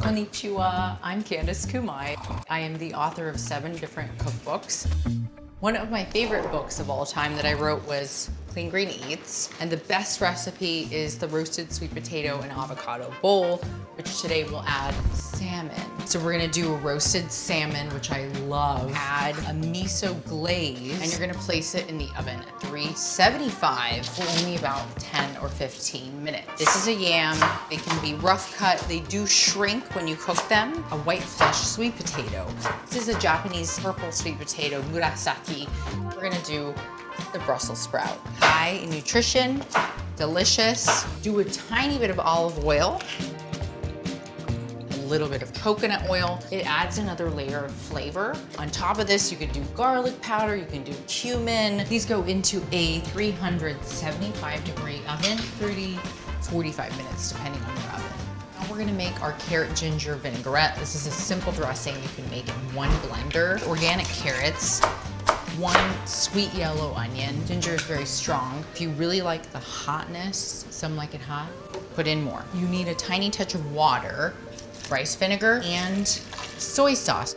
Konnichiwa, I'm Candice Kumai. I am the author of 7 different cookbooks. One of my favorite books of all time that I wrote was Clean Green Eats, and the best recipe is the roasted sweet potato and avocado bowl, which today we'll add salmon. So we're gonna do a roasted salmon, which I love. Add a miso glaze, and you're gonna place it in the oven at 375 for only about 10 or 15 minutes. This is a yam. They can be rough cut. They do shrink when you cook them. A white flesh sweet potato. This is a Japanese purple sweet potato, murasaki. We're gonna do the Brussels sprout. High in nutrition, delicious. Do a tiny bit of olive oil, a little bit of coconut oil. It adds another layer of flavor. On top of this, you could do garlic powder, you can do cumin. These go into a 375-degree oven, 45 minutes, depending on your oven. Now we're gonna make our carrot ginger vinaigrette. This is a simple dressing you can make in one blender. Organic carrots, 1 sweet yellow onion. Ginger is very strong. If you really like the hotness, some like it hot, put in more. You need a tiny touch of water, rice vinegar, and soy sauce.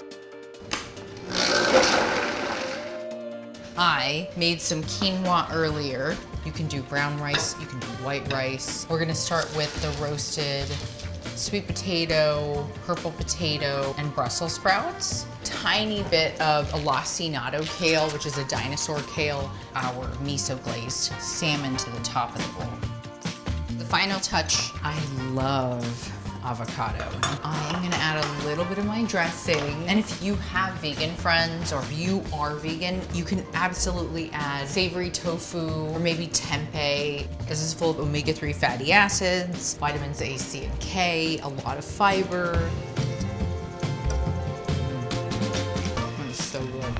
I made some quinoa earlier. You can do brown rice, you can do white rice. We're gonna start with the roasted sweet potato, purple potato, and Brussels sprouts. Tiny bit of lacinato kale, which is a dinosaur kale. Our miso glazed salmon to the top of the bowl. The final touch, I love avocado. I'm gonna add a little bit of my dressing. And if you have vegan friends or if you are vegan, you can absolutely add savory tofu or maybe tempeh. This is full of omega-3 fatty acids, vitamins A, C, and K, a lot of fiber. It's so good.